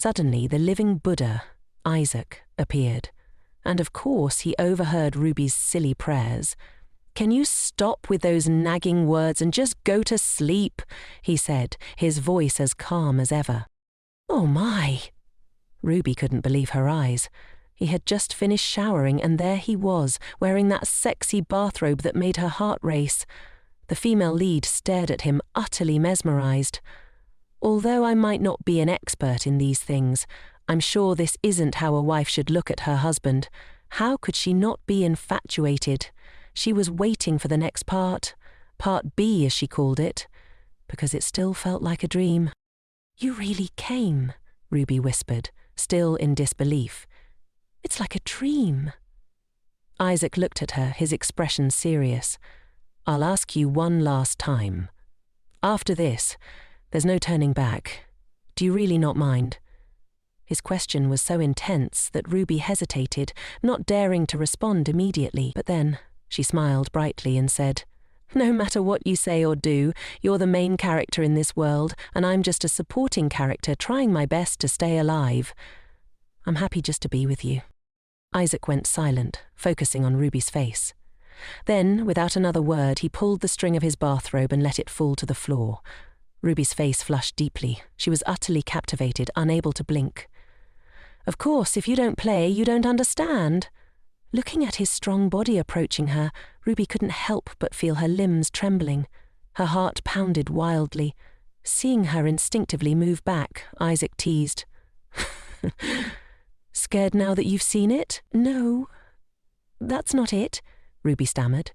Suddenly, the living Buddha, Isaac, appeared, and of course he overheard Ruby's silly prayers. "Can you stop with those nagging words and just go to sleep?" he said, his voice as calm as ever. "Oh my!" Ruby couldn't believe her eyes. He had just finished showering, and there he was, wearing that sexy bathrobe that made her heart race. The female lead stared at him, utterly mesmerized. "Although I might not be an expert in these things, I'm sure this isn't how a wife should look at her husband. How could she not be infatuated? She was waiting for the next part B as she called it, because it still felt like a dream." "You really came," Ruby whispered, still in disbelief. "It's like a dream." Isaac looked at her, his expression serious. "I'll ask you one last time. After this, there's no turning back. Do you really not mind?" His question was so intense that Ruby hesitated, not daring to respond immediately. But then she smiled brightly and said, "No matter what you say or do, you're the main character in this world, and I'm just a supporting character trying my best to stay alive. I'm happy just to be with you." Isaac went silent, focusing on Ruby's face. Then, without another word, he pulled the string of his bathrobe and let it fall to the floor. Ruby's face flushed deeply. She was utterly captivated, unable to blink. "Of course, if you don't play, you don't understand." Looking at his strong body approaching her, Ruby couldn't help but feel her limbs trembling. Her heart pounded wildly. Seeing her instinctively move back, Isaac teased. "Scared now that you've seen it?" "No, that's not it," Ruby stammered.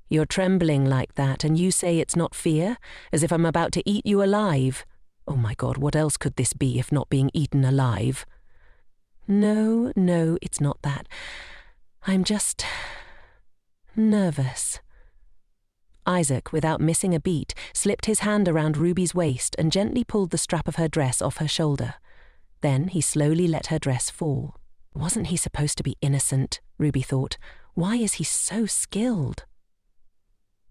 "You're trembling like that, and you say it's not fear, as if I'm about to eat you alive. Oh my God, what else could this be if not being eaten alive?" No, it's not that. I'm just nervous." Isaac, without missing a beat, slipped his hand around Ruby's waist and gently pulled the strap of her dress off her shoulder. Then he slowly let her dress fall. Wasn't he supposed to be innocent, Ruby thought. Why is he so skilled?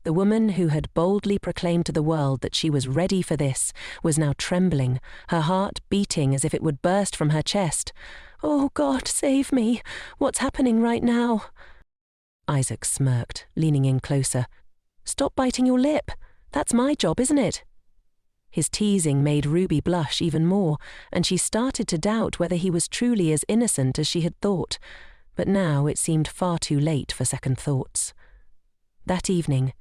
The woman who had boldly proclaimed to the world that she was ready for this was now trembling, her heart beating as if it would burst from her chest. "Oh God, save me! What's happening right now?" Isaac smirked, leaning in closer. "Stop biting your lip. That's my job, isn't it?" His teasing made Ruby blush even more, and she started to doubt whether he was truly as innocent as she had thought. But now it seemed far too late for second thoughts. That evening,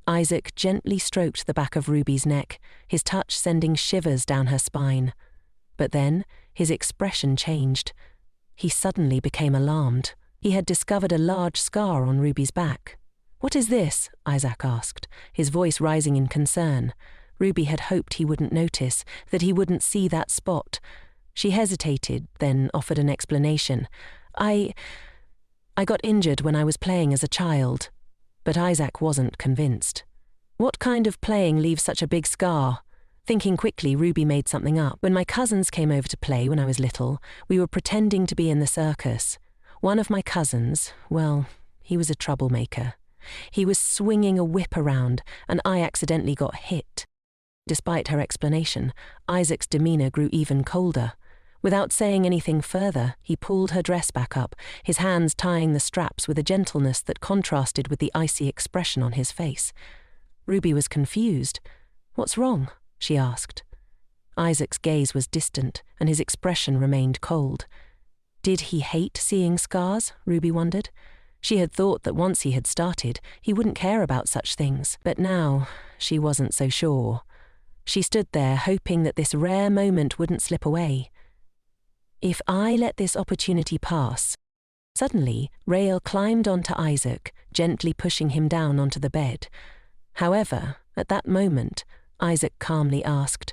Isaac gently stroked the back of Ruby's neck, his touch sending shivers down her spine. But then his expression changed. He suddenly became alarmed. He had discovered a large scar on Ruby's back. "What is this?" Isaac asked, his voice rising in concern. Ruby had hoped he wouldn't notice, that he wouldn't see that spot. She hesitated, then offered an explanation. I got injured when I was playing as a child." But Isaac wasn't convinced. "What kind of playing leaves such a big scar?" Thinking quickly, Ruby made something up. "When my cousins came over to play when I was little, we were pretending to be in the circus. One of my cousins, well, he was a troublemaker. He was swinging a whip around, and I accidentally got hit." Despite her explanation, Isaac's demeanor grew even colder. Without saying anything further, he pulled her dress back up, his hands tying the straps with a gentleness that contrasted with the icy expression on his face. Ruby was confused. "What's wrong?" she asked. Isaac's gaze was distant, and his expression remained cold. Did he hate seeing scars? Ruby wondered. She had thought that once he had started, he wouldn't care about such things, but now she wasn't so sure. She stood there, hoping that this rare moment wouldn't slip away. If I let this opportunity pass... Suddenly, Rael climbed onto Isaac, gently pushing him down onto the bed. However, at that moment, Isaac calmly asked,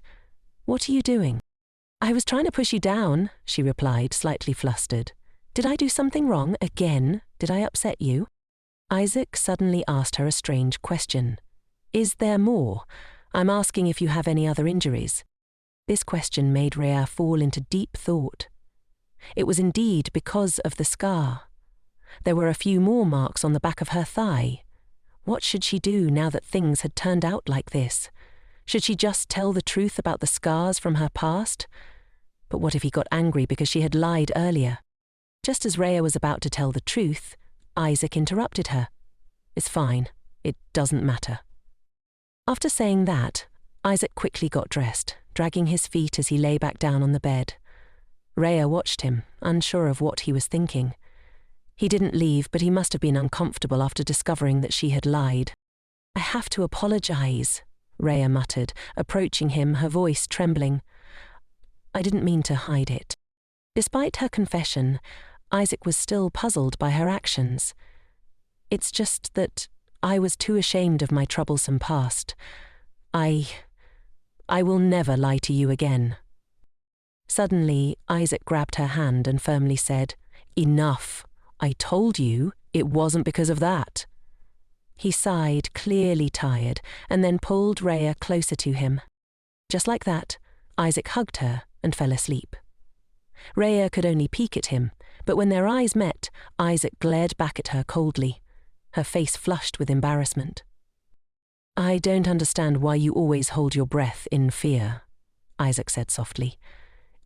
"What are you doing?" "I was trying to push you down," she replied, slightly flustered. "Did I do something wrong again? Did I upset you?" Isaac suddenly asked her a strange question. "Is there more? I'm asking if you have any other injuries." This question made Rhea fall into deep thought. It was indeed because of the scar. There were a few more marks on the back of her thigh. What should she do now that things had turned out like this? Should she just tell the truth about the scars from her past? But what if he got angry because she had lied earlier? Just as Freya was about to tell the truth, Isaac interrupted her. It's fine. It doesn't matter. After saying that, Isaac quickly got dressed, dragging his feet as he lay back down on the bed. Freya watched him, unsure of what he was thinking. He didn't leave, but he must have been uncomfortable after discovering that she had lied. I have to apologize, Freya muttered, approaching him, her voice trembling. I didn't mean to hide it. Despite her confession, Isaac was still puzzled by her actions. It's just that I was too ashamed of my troublesome past. I will never lie to you again. Suddenly, Isaac grabbed her hand and firmly said, Enough. I told you it wasn't because of that. He sighed, clearly tired, and then pulled Freya closer to him. Just like that, Isaac hugged her and fell asleep. Freya could only peek at him, but when their eyes met, Isaac glared back at her coldly, her face flushed with embarrassment. I don't understand why you always hold your breath in fear, Isaac said softly.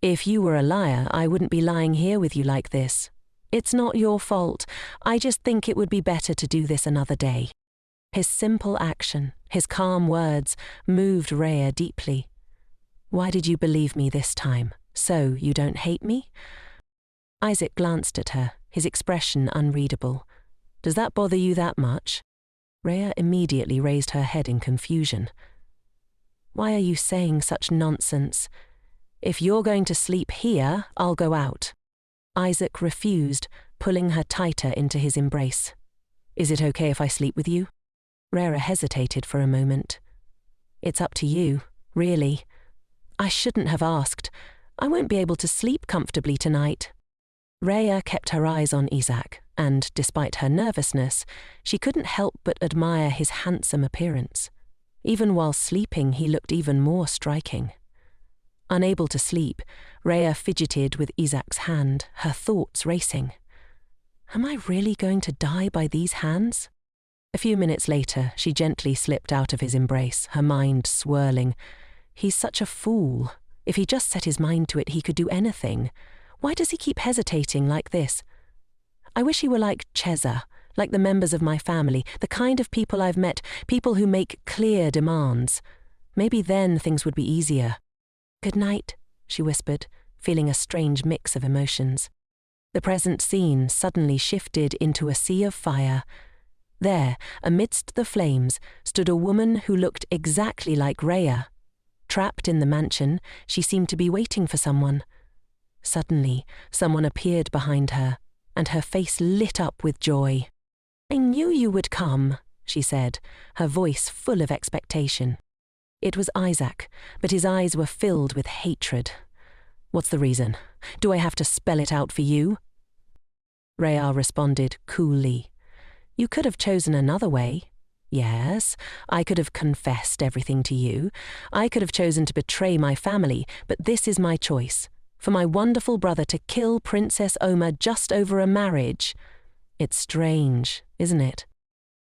If you were a liar, I wouldn't be lying here with you like this. It's not your fault. I just think it would be better to do this another day. His simple action, his calm words, moved Freya deeply. Why did you believe me this time? So you don't hate me? Isaac glanced at her, his expression unreadable. Does that bother you that much? Freya immediately raised her head in confusion. Why are you saying such nonsense? If you're going to sleep here, I'll go out. Isaac refused, pulling her tighter into his embrace. Is it okay if I sleep with you? Freya hesitated for a moment. It's up to you, really. I shouldn't have asked. I won't be able to sleep comfortably tonight. Freya kept her eyes on Isaac, and despite her nervousness, she couldn't help but admire his handsome appearance. Even while sleeping, he looked even more striking. Unable to sleep, Freya fidgeted with Isaac's hand, her thoughts racing. Am I really going to die by these hands? A few minutes later, she gently slipped out of his embrace, her mind swirling. He's such a fool. If he just set his mind to it, he could do anything. Why does he keep hesitating like this? I wish he were like Cheza, like the members of my family, the kind of people I've met, people who make clear demands. Maybe then things would be easier. Good night, she whispered, feeling a strange mix of emotions. The present scene suddenly shifted into a sea of fire. There, amidst the flames, stood a woman who looked exactly like Freya. Trapped in the mansion, she seemed to be waiting for someone. Suddenly, someone appeared behind her, and her face lit up with joy. I knew you would come, she said, her voice full of expectation. It was Isaac, but his eyes were filled with hatred. What's the reason? Do I have to spell it out for you? Freya responded coolly. You could have chosen another way. Yes, I could have confessed everything to you. I could have chosen to betray my family, but this is my choice. For my wonderful brother to kill Princess Omer just over a marriage. It's strange, isn't it?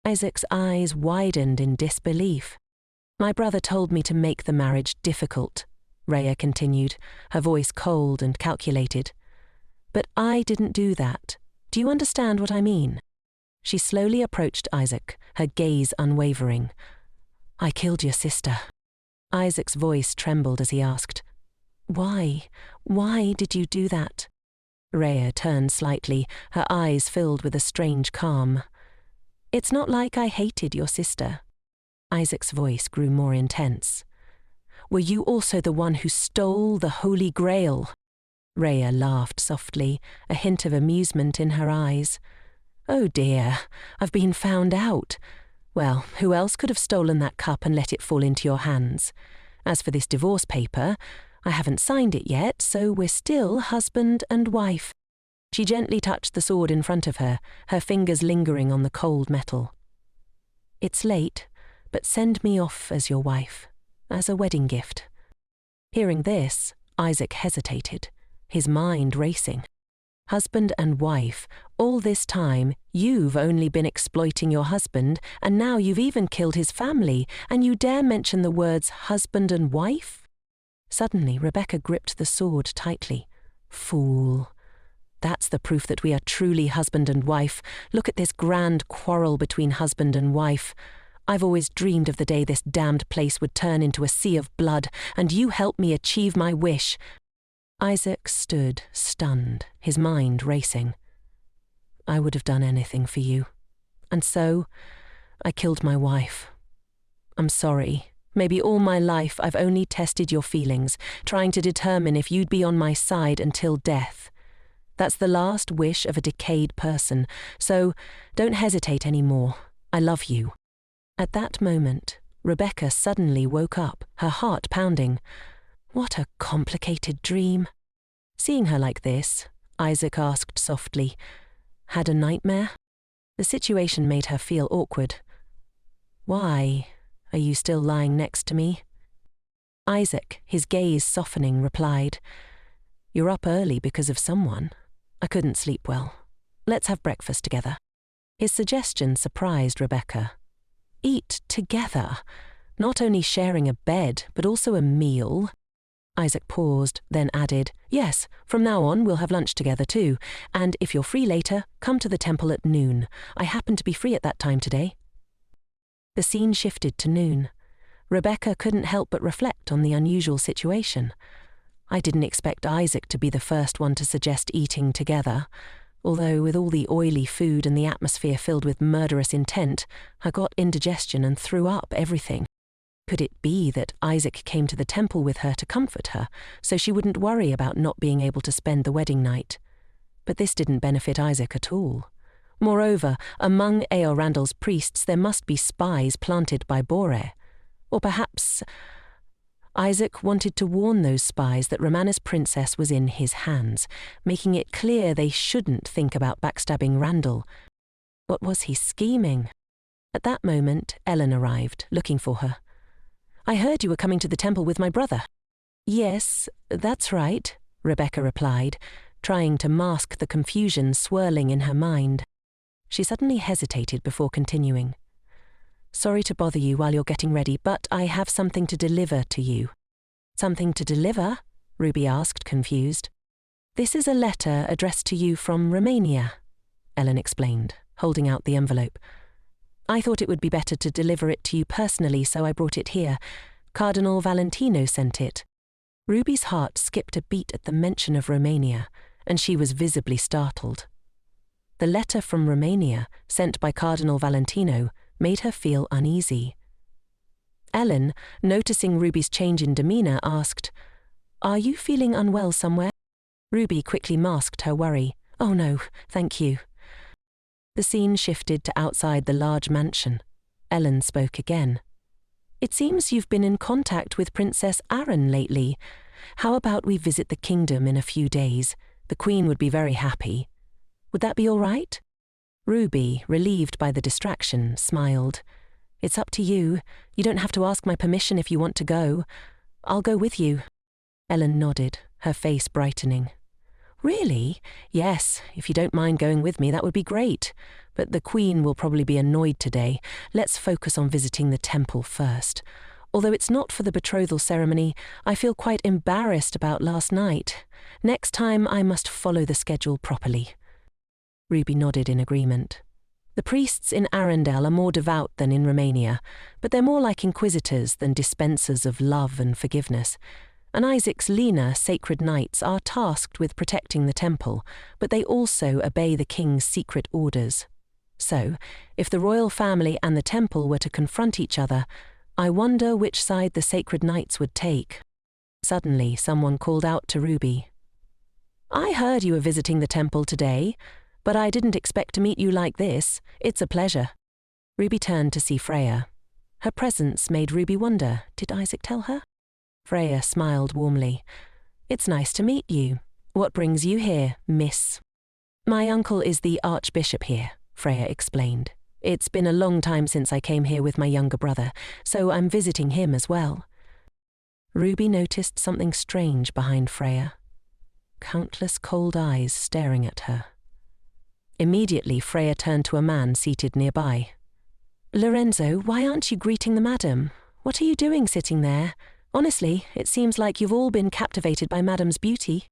Isaac's eyes widened in disbelief. My brother told me to make the marriage difficult, Freya continued, her voice cold and calculated. But I didn't do that. Do you understand what I mean? She slowly approached Isaac, her gaze unwavering. I killed your sister. Isaac's voice trembled as he asked, Why? Why did you do that? Freya turned slightly, her eyes filled with a strange calm. It's not like I hated your sister. Isaac's voice grew more intense. Were you also the one who stole the Holy Grail? Freya laughed softly, a hint of amusement in her eyes. Oh dear, I've been found out. Well, who else could have stolen that cup and let it fall into your hands? As for this divorce paper, I haven't signed it yet, so we're still husband and wife. She gently touched the sword in front of her, her fingers lingering on the cold metal. It's late, but send me off as your wife, as a wedding gift. Hearing this, Isaac hesitated, his mind racing. Husband and wife, all this time you've only been exploiting your husband, and now you've even killed his family, and you dare mention the words husband and wife? Suddenly, Rebecca gripped the sword tightly. Fool. That's the proof that we are truly husband and wife. Look at this grand quarrel between husband and wife. I've always dreamed of the day this damned place would turn into a sea of blood, and you helped me achieve my wish. Isaac stood, stunned, his mind racing. I would have done anything for you. And so, I killed my wife. I'm sorry. Maybe all my life I've only tested your feelings, trying to determine if you'd be on my side until death. That's the last wish of a decayed person, so don't hesitate anymore. I love you. At that moment, Rebecca suddenly woke up, her heart pounding. What a complicated dream. Seeing her like this, Isaac asked softly, "Had a nightmare?" The situation made her feel awkward. "Why? Are you still lying next to me?" Isaac, his gaze softening, replied, "You're up early because of someone. I couldn't sleep well. Let's have breakfast together." His suggestion surprised Rebecca. Eat together, not only sharing a bed, but also a meal. Isaac paused, then added, "Yes, from now on we'll have lunch together too, and if you're free later, come to the temple at noon. I happen to be free at that time today." The scene shifted to noon. Rebecca couldn't help but reflect on the unusual situation. I didn't expect Isaac to be the first one to suggest eating together, although with all the oily food and the atmosphere filled with murderous intent, I got indigestion and threw up everything. Could it be that Isaac came to the temple with her to comfort her, so she wouldn't worry about not being able to spend the wedding night? But this didn't benefit Isaac at all. Moreover, among Eorandal's priests there must be spies planted by Borgia. Or perhaps Isaac wanted to warn those spies that Romana's princess was in his hands, making it clear they shouldn't think about backstabbing Randall. What was he scheming? At that moment, Ellen arrived, looking for her. "I heard you were coming to the temple with my brother." "Yes, that's right," Rebecca replied, trying to mask the confusion swirling in her mind. She suddenly hesitated before continuing. "Sorry to bother you while you're getting ready, but I have something to deliver to you." "Something to deliver?" Ruby asked, confused. "This is a letter addressed to you from Romania," Ellen explained, holding out the envelope. "I thought it would be better to deliver it to you personally, so I brought it here. Cardinal Valentino sent it." Ruby's heart skipped a beat at the mention of Romania, and she was visibly startled. The letter from Romania, sent by Cardinal Valentino, made her feel uneasy. Ellen, noticing Ruby's change in demeanour, asked, "Are you feeling unwell somewhere?" Ruby quickly masked her worry. "Oh no, thank you." The scene shifted to outside the large mansion. Ellen spoke again. "It seems you've been in contact with Princess Arryn lately. How about we visit the kingdom in a few days? The Queen would be very happy. Would that be all right?" Ruby, relieved by the distraction, smiled. "It's up to you. You don't have to ask my permission if you want to go. I'll go with you." Ellen nodded, her face brightening. "Really? Yes, if you don't mind going with me, that would be great. But the Queen will probably be annoyed today. Let's focus on visiting the temple first. Although it's not for the betrothal ceremony, I feel quite embarrassed about last night. Next time I must follow the schedule properly." Ruby nodded in agreement. The priests in Arundel are more devout than in Romania, but they're more like inquisitors than dispensers of love and forgiveness. And Isaac's Lena sacred knights are tasked with protecting the temple, but they also obey the king's secret orders. So, if the royal family and the temple were to confront each other, I wonder which side the sacred knights would take. Suddenly, someone called out to Ruby. "I heard you were visiting the temple today, but I didn't expect to meet you like this. It's a pleasure." Ruby turned to see Freya. Her presence made Ruby wonder, did Isaac tell her? Freya smiled warmly. "It's nice to meet you. What brings you here, miss?" "My uncle is the archbishop here," Freya explained. "It's been a long time since I came here with my younger brother, so I'm visiting him as well." Ruby noticed something strange behind Freya. Countless cold eyes staring at her. Immediately, Freya turned to a man seated nearby. "Lorenzo, why aren't you greeting the madam? What are you doing sitting there? Honestly, it seems like you've all been captivated by Madame's beauty."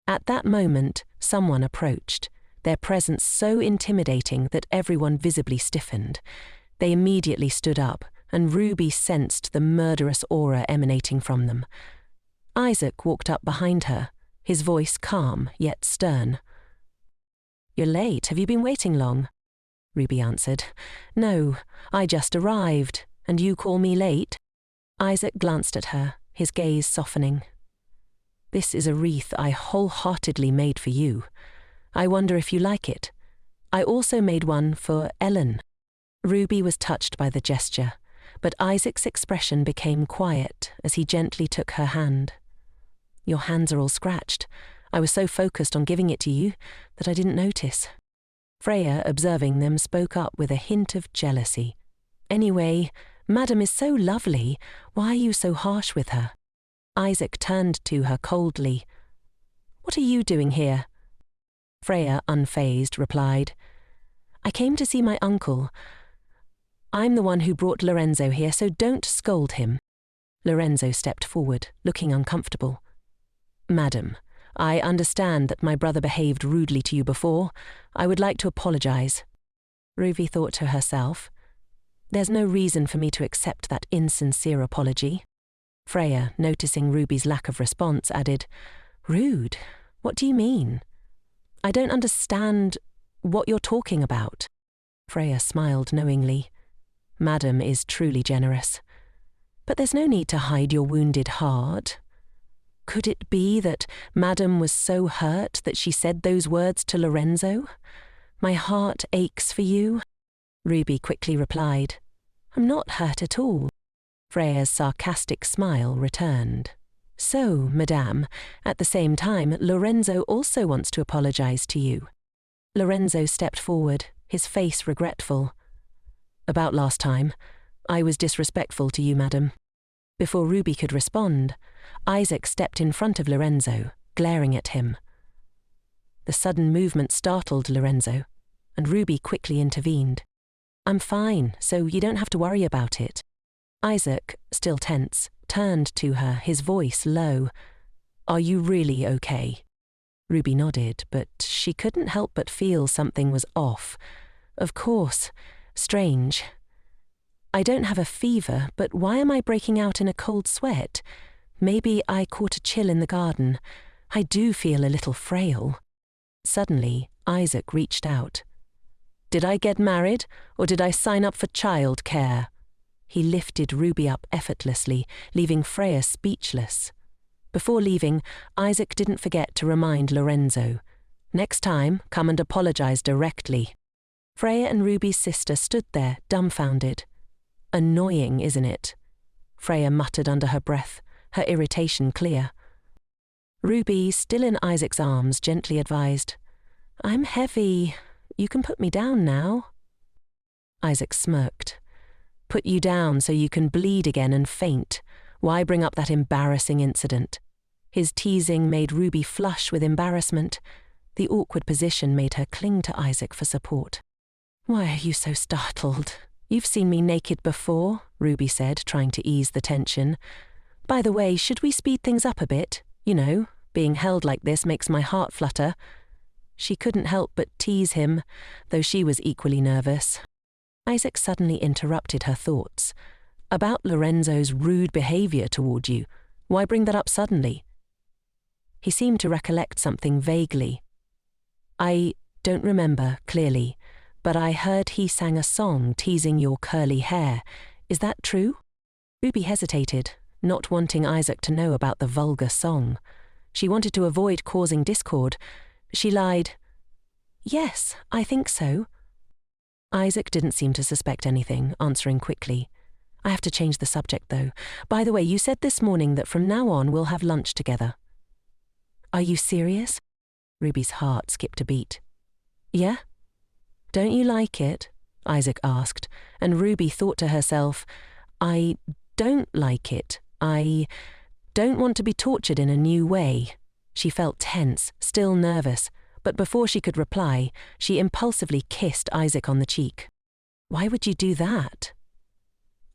At that moment, someone approached, their presence so intimidating that everyone visibly stiffened. They immediately stood up, and Ruby sensed the murderous aura emanating from them. Isaac walked up behind her, his voice calm yet stern. "You're late. Have you been waiting long?" Ruby answered. "No, I just arrived, and you call me late?" Isaac glanced at her, his gaze softening. "This is a wreath I wholeheartedly made for you. I wonder if you like it. I also made one for Elle." Ruby was touched by the gesture, but Isaac's expression became quiet as he gently took her hand. "Your hands are all scratched. I was so focused on giving it to you that I didn't notice." Freya, observing them, spoke up with a hint of jealousy. "Anyway, Madame is so lovely. Why are you so harsh with her?" Isaac turned to her coldly. "What are you doing here?" Freya, unfazed, replied, "I came to see my uncle. I'm the one who brought Lorenzo here, so don't scold him." Lorenzo stepped forward, looking uncomfortable. "Madam, I understand that my brother behaved rudely to you before. I would like to apologize." Ruby thought to herself, "There's no reason for me to accept that insincere apology." Freya, noticing Ruby's lack of response, added, "Rude? What do you mean? I don't understand what you're talking about." Freya smiled knowingly. "Madam is truly generous. But there's no need to hide your wounded heart. Could it be that Madame was so hurt that she said those words to Lorenzo? 'My heart aches for you'?" Ruby quickly replied, "I'm not hurt at all." Freya's sarcastic smile returned. "So, Madame, at the same time, Lorenzo also wants to apologize to you." Lorenzo stepped forward, his face regretful. "About last time, I was disrespectful to you, Madam." Before Ruby could respond, Isaac stepped in front of Lorenzo, glaring at him. The sudden movement startled Lorenzo, and Ruby quickly intervened. "I'm fine, so you don't have to worry about it." Isaac, still tense, turned to her, his voice low. "Are you really okay?" Ruby nodded, but she couldn't help but feel something was off. Of course, strange. "I don't have a fever, but why am I breaking out in a cold sweat? Maybe I caught a chill in the garden. I do feel a little frail." Suddenly, Isaac reached out. "Did I get married, or did I sign up for child care?" He lifted Ruby up effortlessly, leaving Freya speechless. Before leaving, Isaac didn't forget to remind Lorenzo, "Next time, come and apologize directly." Freya and Ruby's sister stood there, dumbfounded. "Annoying, isn't it?" Freya muttered under her breath, her irritation clear. Ruby, still in Isaac's arms, gently advised, "I'm heavy. You can put me down now." Isaac smirked. "Put you down so you can bleed again and faint. Why bring up that embarrassing incident?" His teasing made Ruby flush with embarrassment. The awkward position made her cling to Isaac for support. "Why are you so startled? You've seen me naked before," Ruby said, trying to ease the tension. "By the way, should we speed things up a bit? You know, being held like this makes my heart flutter." She couldn't help but tease him, though she was equally nervous. Isaac suddenly interrupted her thoughts. "About Lorenzo's rude behavior toward you. Why bring that up suddenly?" He seemed to recollect something vaguely. "I don't remember clearly, but I heard he sang a song teasing your curly hair. Is that true?" Ruby hesitated, not wanting Isaac to know about the vulgar song. She wanted to avoid causing discord. She lied, "Yes, I think so." Isaac didn't seem to suspect anything, answering quickly. "I have to change the subject, though. By the way, you said this morning that from now on we'll have lunch together." "Are you serious?" Ruby's heart skipped a beat. "Yeah? Don't you like it?" Isaac asked, and Ruby thought to herself, "I don't like it. I don't want to be tortured in a new way." She felt tense, still nervous, but before she could reply, she impulsively kissed Isaac on the cheek. "Why would you do that?"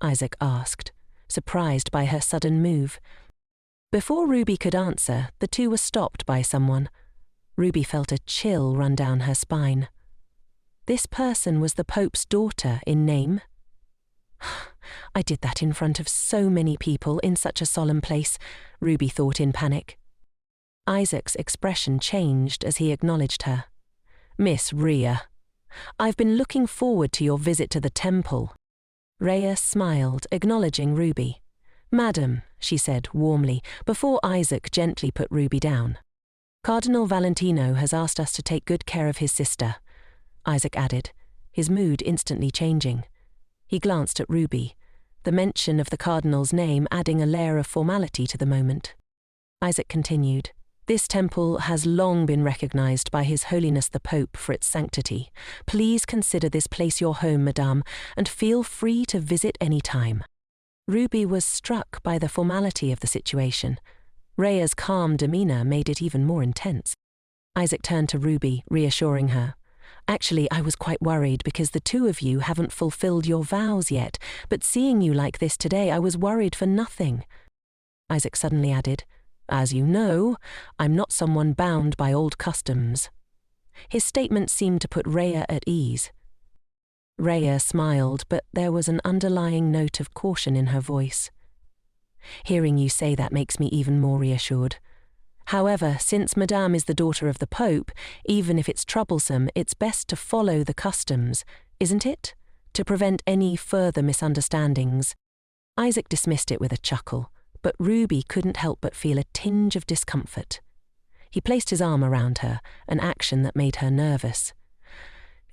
Isaac asked, surprised by her sudden move. Before Ruby could answer, the two were stopped by someone. Ruby felt a chill run down her spine. This person was the Pope's daughter in name. I did that in front of so many people in such a solemn place, Ruby thought in panic. Isaac's expression changed as he acknowledged her. Miss Rhea, I've been looking forward to your visit to the temple. Rhea smiled, acknowledging Ruby. Madam, she said warmly, before Isaac gently put Ruby down. Cardinal Valentino has asked us to take good care of his sister, Isaac added, his mood instantly changing. He glanced at Ruby, the mention of the cardinal's name adding a layer of formality to the moment. Isaac continued, This temple has long been recognized by His Holiness the Pope for its sanctity. Please consider this place your home, madame, and feel free to visit any time. Ruby was struck by the formality of the situation. Rhea's calm demeanor made it even more intense. Isaac turned to Ruby, reassuring her. Actually, I was quite worried because the two of you haven't fulfilled your vows yet, but seeing you like this today, I was worried for nothing. Isaac suddenly added, As you know, I'm not someone bound by old customs. His statement seemed to put Rhea at ease. Rhea smiled, but there was an underlying note of caution in her voice. Hearing you say that makes me even more reassured. However, since Madame is the daughter of the Pope, even if it's troublesome, it's best to follow the customs, isn't it? To prevent any further misunderstandings. Isaac dismissed it with a chuckle, but Ruby couldn't help but feel a tinge of discomfort. He placed his arm around her, an action that made her nervous.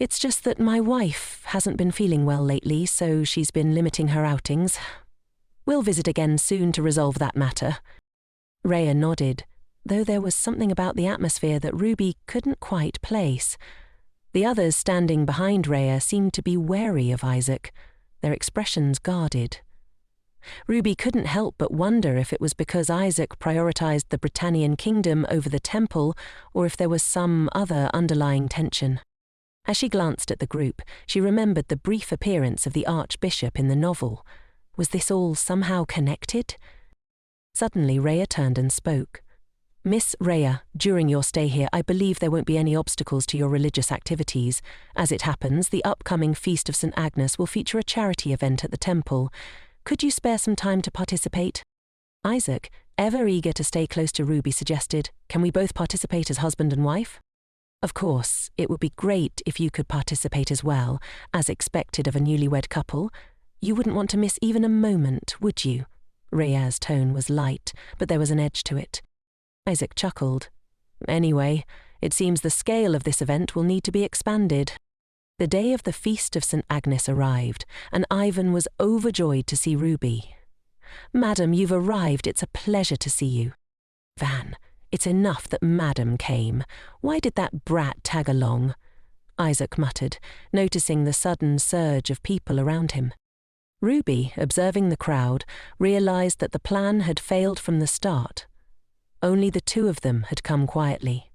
It's just that my wife hasn't been feeling well lately, so she's been limiting her outings. We'll visit again soon to resolve that matter. Rhea nodded, though there was something about the atmosphere that Ruby couldn't quite place. The others standing behind Rhea seemed to be wary of Isaac, their expressions guarded. Ruby couldn't help but wonder if it was because Isaac prioritized the Britannian kingdom over the temple, or if there was some other underlying tension. As she glanced at the group, she remembered the brief appearance of the archbishop in the novel. Was this all somehow connected? Suddenly, Rhea turned and spoke. Miss Rhea, during your stay here, I believe there won't be any obstacles to your religious activities. As it happens, the upcoming Feast of St. Agnes will feature a charity event at the temple. Could you spare some time to participate? Isaac, ever eager to stay close to Ruby, suggested, Can we both participate as husband and wife? Of course, it would be great if you could participate as well, as expected of a newlywed couple. You wouldn't want to miss even a moment, would you? Rhea's tone was light, but there was an edge to it. Isaac chuckled. Anyway, it seems the scale of this event will need to be expanded. The day of the Feast of St. Agnes arrived, and Ivan was overjoyed to see Ruby. Madam, you've arrived. It's a pleasure to see you. Van, it's enough that Madam came. Why did that brat tag along? Isaac muttered, noticing the sudden surge of people around him. Ruby, observing the crowd, realized that the plan had failed from the start. Only the two of them had come quietly.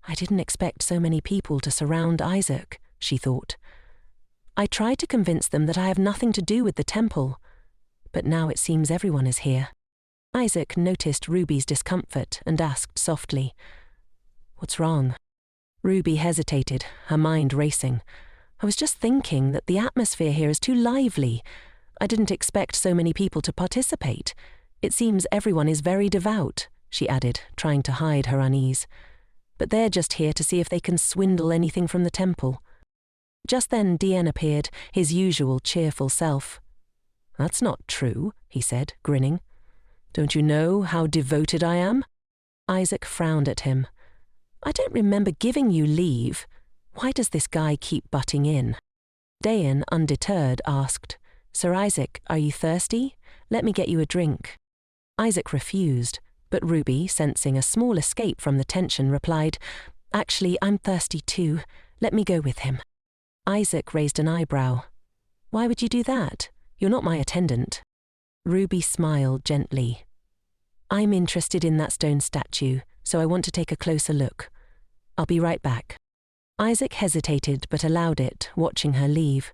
I didn't expect so many people to surround Isaac, she thought. I tried to convince them that I have nothing to do with the temple, but now it seems everyone is here. Isaac noticed Ruby's discomfort and asked softly, What's wrong? Ruby hesitated, her mind racing. I was just thinking that the atmosphere here is too lively. I didn't expect so many people to participate. It seems everyone is very devout, she added, trying to hide her unease. But they're just here to see if they can swindle anything from the temple. Just then Dien appeared, his usual cheerful self. That's not true, he said, grinning. Don't you know how devoted I am? Isaac frowned at him. I don't remember giving you leave. Why does this guy keep butting in? Dien, undeterred, asked, Sir Isaac, are you thirsty? Let me get you a drink. Isaac refused, but Ruby, sensing a small escape from the tension, replied, Actually, I'm thirsty too. Let me go with him. Isaac raised an eyebrow. Why would you do that? You're not my attendant. Ruby smiled gently. I'm interested in that stone statue, so I want to take a closer look. I'll be right back. Isaac hesitated but allowed it, watching her leave.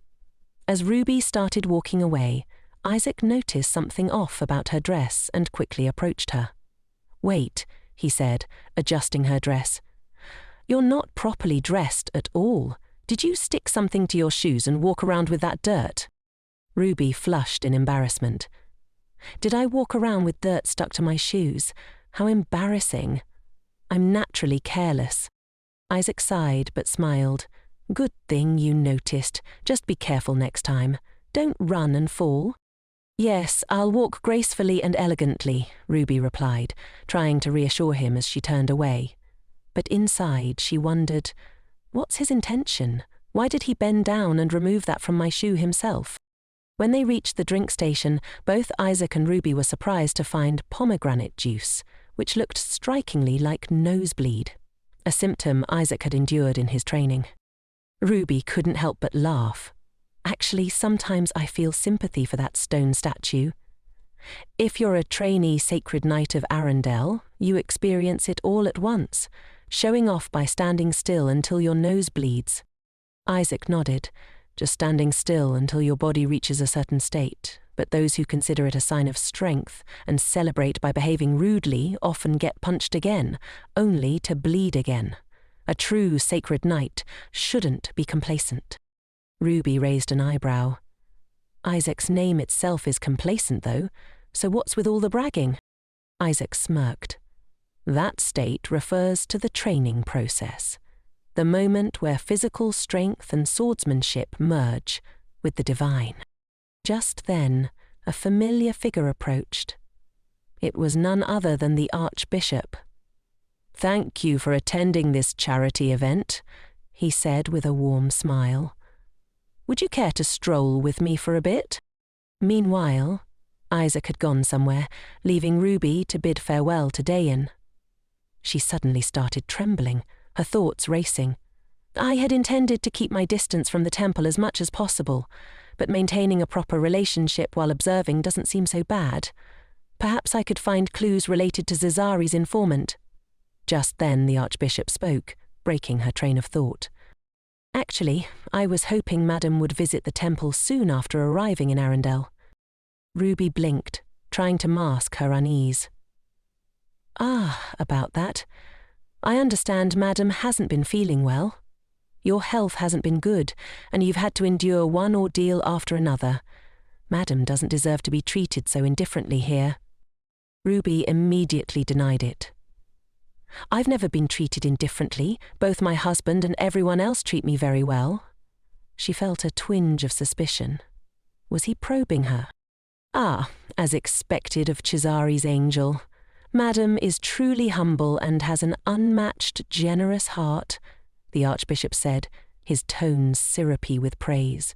As Ruby started walking away, Isaac noticed something off about her dress and quickly approached her. "Wait," he said, adjusting her dress. "You're not properly dressed at all. Did you stick something to your shoes and walk around with that dirt?" Ruby flushed in embarrassment. "Did I walk around with dirt stuck to my shoes? How embarrassing. I'm naturally careless." Isaac sighed but smiled. "Good thing you noticed. Just be careful next time. Don't run and fall." "Yes, I'll walk gracefully and elegantly," Ruby replied, trying to reassure him as she turned away. But inside she wondered, what's his intention? Why did he bend down and remove that from my shoe himself? When they reached the drink station, both Isaac and Ruby were surprised to find pomegranate juice, which looked strikingly like nosebleed, a symptom Isaac had endured in his training. Ruby couldn't help but laugh. "Actually, sometimes I feel sympathy for that stone statue. If you're a trainee sacred knight of Arundel, you experience it all at once, showing off by standing still until your nose bleeds." Isaac nodded, "Just standing still until your body reaches a certain state, but those who consider it a sign of strength and celebrate by behaving rudely often get punched again, only to bleed again. A true sacred knight shouldn't be complacent." Ruby raised an eyebrow. "Isaac's name itself is complacent, though, so what's with all the bragging?" Isaac smirked. "That state refers to the training process, the moment where physical strength and swordsmanship merge with the divine." Just then, a familiar figure approached. It was none other than the archbishop. "Thank you for attending this charity event," he said with a warm smile. "Would you care to stroll with me for a bit?" Meanwhile, Isaac had gone somewhere, leaving Ruby to bid farewell to Dayan. She suddenly started trembling, her thoughts racing. "I had intended to keep my distance from the temple as much as possible, but maintaining a proper relationship while observing doesn't seem so bad. Perhaps I could find clues related to Zizari's informant." Just then the archbishop spoke, breaking her train of thought. "Actually, I was hoping Madam would visit the temple soon after arriving in Arundel." Ruby blinked, trying to mask her unease. "Ah, about that. I understand Madam hasn't been feeling well. Your health hasn't been good, and you've had to endure one ordeal after another. Madam doesn't deserve to be treated so indifferently here." Ruby immediately denied it. "I've never been treated indifferently. Both my husband and everyone else treat me very well." She felt a twinge of suspicion. Was he probing her? "Ah, as expected of Cesari's angel. Madam is truly humble and has an unmatched, generous heart," the archbishop said, his tones syrupy with praise.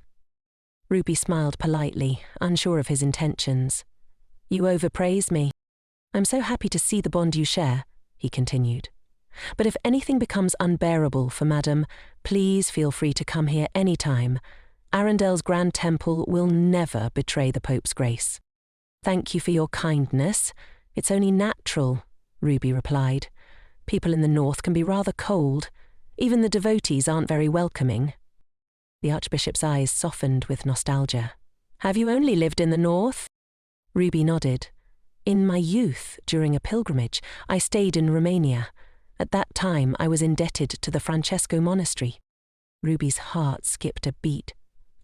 Ruby smiled politely, unsure of his intentions. "You overpraise me. I'm so happy to see the bond you share," he continued. "But if anything becomes unbearable for Madam, please feel free to come here any time. Arundel's Grand Temple will never betray the Pope's grace." "Thank you for your kindness. It's only natural," Ruby replied. "People in the north can be rather cold. Even the devotees aren't very welcoming." The archbishop's eyes softened with nostalgia. "Have you only lived in the north?" Ruby nodded. "In my youth, during a pilgrimage, I stayed in Romania. At that time, I was indebted to the Francesco monastery." Ruby's heart skipped a beat.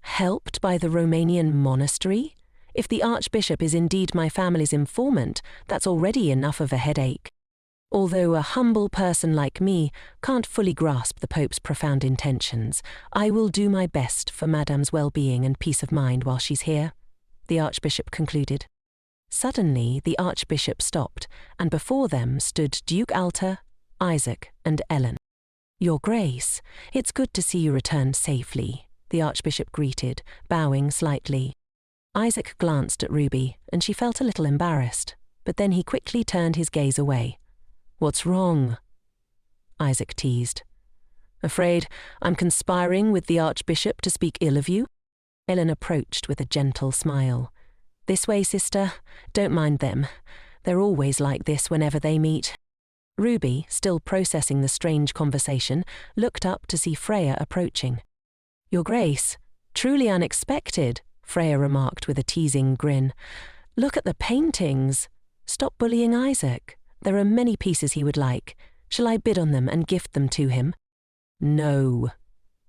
"Helped by the Romanian monastery? If the archbishop is indeed my family's informant, that's already enough of a headache. Although a humble person like me can't fully grasp the Pope's profound intentions, I will do my best for Madame's well-being and peace of mind while she's here," the archbishop concluded. Suddenly, the archbishop stopped, and before them stood Duke Alta, Isaac, and Elle. "Your Grace, it's good to see you return safely," the archbishop greeted, bowing slightly. Isaac glanced at Ruby, and she felt a little embarrassed, but then he quickly turned his gaze away. "What's wrong?" Isaac teased. "Afraid I'm conspiring with the archbishop to speak ill of you?" Elle approached with a gentle smile. "This way, sister. Don't mind them. They're always like this whenever they meet." Ruby, still processing the strange conversation, looked up to see Freya approaching. "Your Grace, truly unexpected. Freya remarked with a teasing grin. "Look at the paintings. Stop bullying Isaac. There are many pieces he would like. Shall I bid on them and gift them to him?" "No,"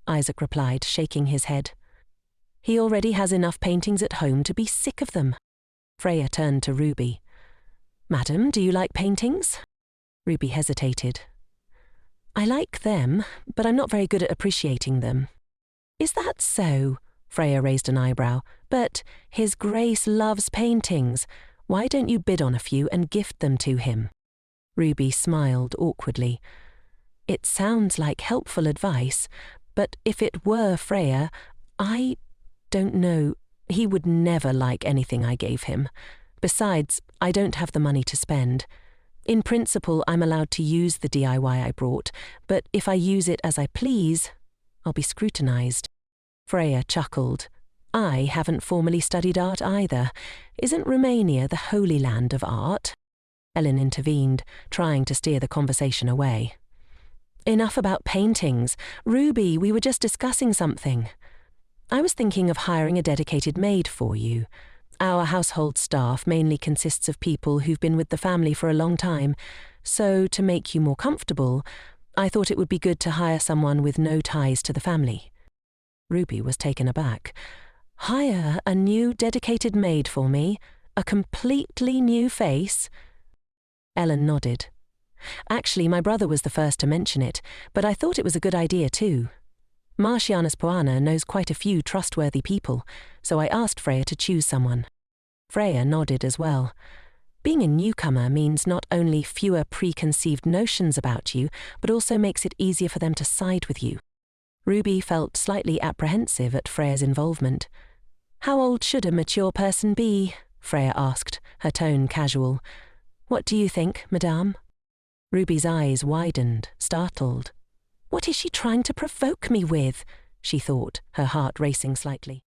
Isaac replied, shaking his head. "He already has enough paintings at home to be sick of them." Freya turned to Ruby. "Madam, do you like paintings?" Ruby hesitated. "I like them, but I'm not very good at appreciating them." "Is that so?" Freya raised an eyebrow. "But His Grace loves paintings. Why don't you bid on a few and gift them to him?" Ruby smiled awkwardly. "It sounds like helpful advice, but if it were Freya, I don't know. He would never like anything I gave him. Besides, I don't have the money to spend. In principle, I'm allowed to use the DIY I brought, but if I use it as I please, I'll be scrutinized." Freya chuckled. "I haven't formally studied art either. Isn't Romania the holy land of art?" Ellen intervened, trying to steer the conversation away. "Enough about paintings. Ruby, we were just discussing something. I was thinking of hiring a dedicated maid for you. Our household staff mainly consists of people who've been with the family for a long time, so to make you more comfortable, I thought it would be good to hire someone with no ties to the family." Ruby was taken aback. "Hire a new dedicated maid for me? A completely new face?" Ellen nodded. "Actually, my brother was the first to mention it, but I thought it was a good idea too. Marcianus Poana knows quite a few trustworthy people, so I asked Freya to choose someone." Freya nodded as well. "Being a newcomer means not only fewer preconceived notions about you, but also makes it easier for them to side with you." Ruby felt slightly apprehensive at Freya's involvement. "How old should a mature person be?" Freya asked, her tone casual. "What do you think, madame?" Ruby's eyes widened, startled. "What is she trying to provoke me with?" she thought, her heart racing slightly.